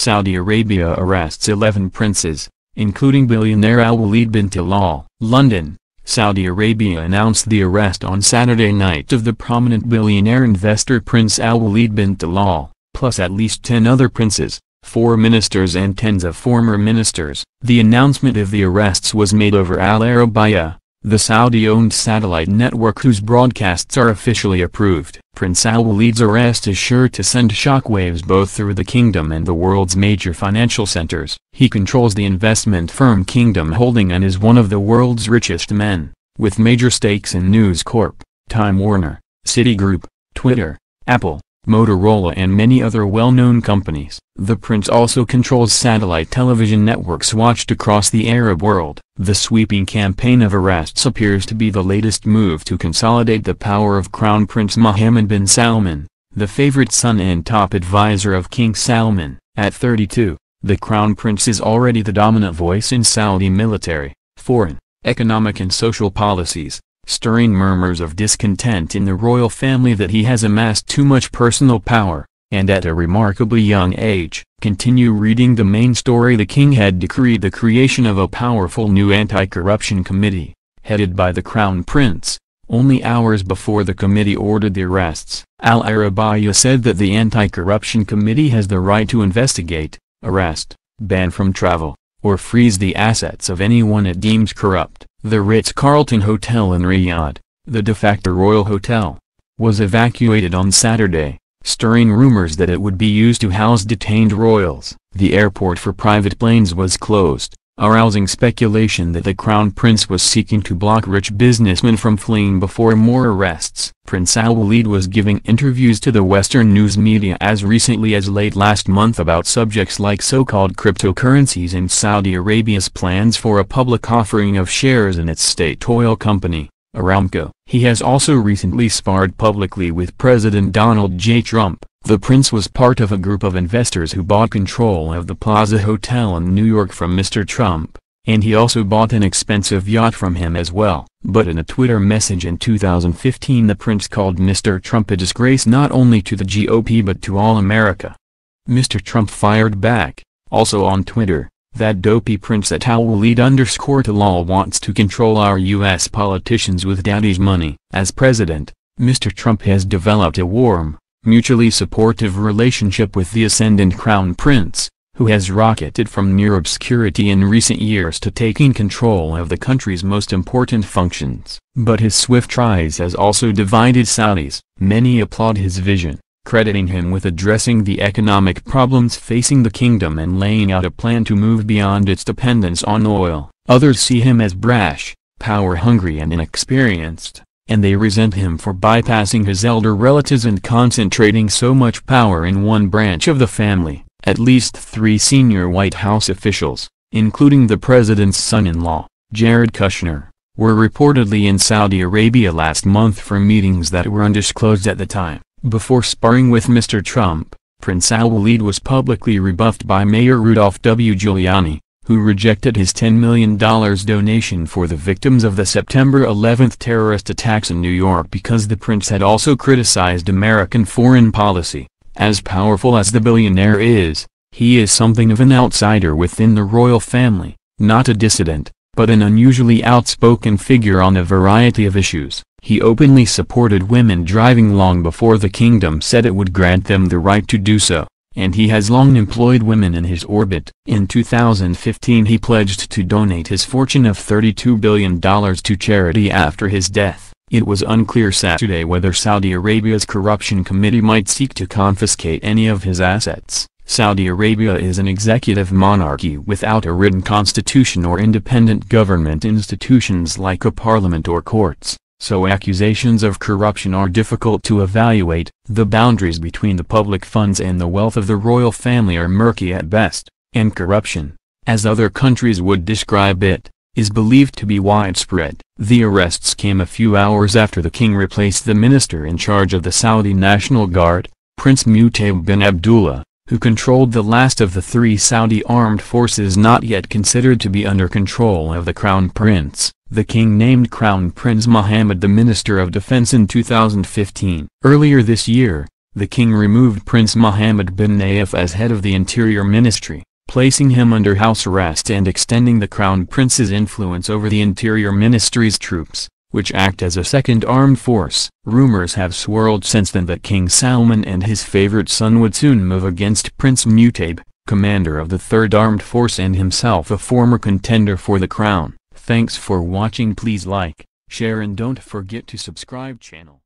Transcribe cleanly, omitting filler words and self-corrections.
Saudi Arabia arrests 11 princes, including billionaire Al-Walid bin Talal. London, Saudi Arabia announced the arrest on Saturday night of the prominent billionaire investor Prince Al-Walid bin Talal, plus at least 10 other princes, 4 ministers and tens of former ministers. The announcement of the arrests was made over al-Arabiya, the Saudi-owned satellite network whose broadcasts are officially approved. Prince Al-Walid's arrest is sure to send shockwaves both through the kingdom and the world's major financial centers. He controls the investment firm Kingdom Holding and is one of the world's richest men, with major stakes in News Corp, Time Warner, Citigroup, Twitter, Apple, Motorola and many other well-known companies. The prince also controls satellite television networks watched across the Arab world. The sweeping campaign of arrests appears to be the latest move to consolidate the power of Crown Prince Mohammed bin Salman, the favorite son and top advisor of King Salman. At 32, the Crown Prince is already the dominant voice in Saudi military, foreign, economic and social policies, stirring murmurs of discontent in the royal family that he has amassed too much personal power, and at a remarkably young age. Continue reading the main story. The king had decreed the creation of a powerful new anti-corruption committee, headed by the Crown Prince, only hours before the committee ordered the arrests. Al-Arabiya said that the anti-corruption committee has the right to investigate, arrest, ban from travel, or freeze the assets of anyone it deems corrupt. The Ritz-Carlton Hotel in Riyadh, the de facto royal hotel, was evacuated on Saturday, stirring rumors that it would be used to house detained royals. The airport for private planes was closed, arousing speculation that the Crown Prince was seeking to block rich businessmen from fleeing before more arrests. Prince Al-Walid was giving interviews to the Western news media as recently as late last month about subjects like so-called cryptocurrencies and Saudi Arabia's plans for a public offering of shares in its state oil company, Aramco. He has also recently sparred publicly with President Donald J. Trump. The prince was part of a group of investors who bought control of the Plaza Hotel in New York from Mr. Trump, and he also bought an expensive yacht from him as well. But in a Twitter message in 2015 the prince called Mr. Trump a disgrace not only to the GOP but to all America. Mr. Trump fired back, also on Twitter, "That dopey prince at Al-Walid _Talal wants to control our US politicians with daddy's money." As president, Mr. Trump has developed a warm, mutually supportive relationship with the ascendant Crown Prince, who has rocketed from near obscurity in recent years to taking control of the country's most important functions. But his swift rise has also divided Saudis. Many applaud his vision, crediting him with addressing the economic problems facing the kingdom and laying out a plan to move beyond its dependence on oil. Others see him as brash, power-hungry and inexperienced, and they resent him for bypassing his elder relatives and concentrating so much power in one branch of the family. At least 3 senior White House officials, including the president's son-in-law, Jared Kushner, were reportedly in Saudi Arabia last month for meetings that were undisclosed at the time. Before sparring with Mr. Trump, Prince Al-Walid was publicly rebuffed by Mayor Rudolph W. Giuliani, who rejected his $10 million donation for the victims of the September 11 terrorist attacks in New York because the prince had also criticized American foreign policy. As powerful as the billionaire is, he is something of an outsider within the royal family, not a dissident, but an unusually outspoken figure on a variety of issues. He openly supported women driving long before the kingdom said it would grant them the right to do so, and he has long employed women in his orbit. In 2015 he pledged to donate his fortune of $32 billion to charity after his death. It was unclear Saturday whether Saudi Arabia's corruption committee might seek to confiscate any of his assets. Saudi Arabia is an executive monarchy without a written constitution or independent government institutions like a parliament or courts, so accusations of corruption are difficult to evaluate. The boundaries between the public funds and the wealth of the royal family are murky at best, and corruption, as other countries would describe it, is believed to be widespread. The arrests came a few hours after the king replaced the minister in charge of the Saudi National Guard, Prince Mutaib bin Abdullah, who controlled the last of the 3 Saudi armed forces not yet considered to be under control of the Crown Prince. The king named Crown Prince Mohammed the Minister of Defense in 2015. Earlier this year, the king removed Prince Mohammed bin Nayef as head of the Interior Ministry, placing him under house arrest and extending the crown prince's influence over the Interior Ministry's troops, which act as a second armed force. Rumors have swirled since then that King Salman and his favorite son would soon move against Prince Mutab, commander of the Third Armed Force and himself a former contender for the crown. Thanks for watching. Please like, share and don't forget to subscribe channel.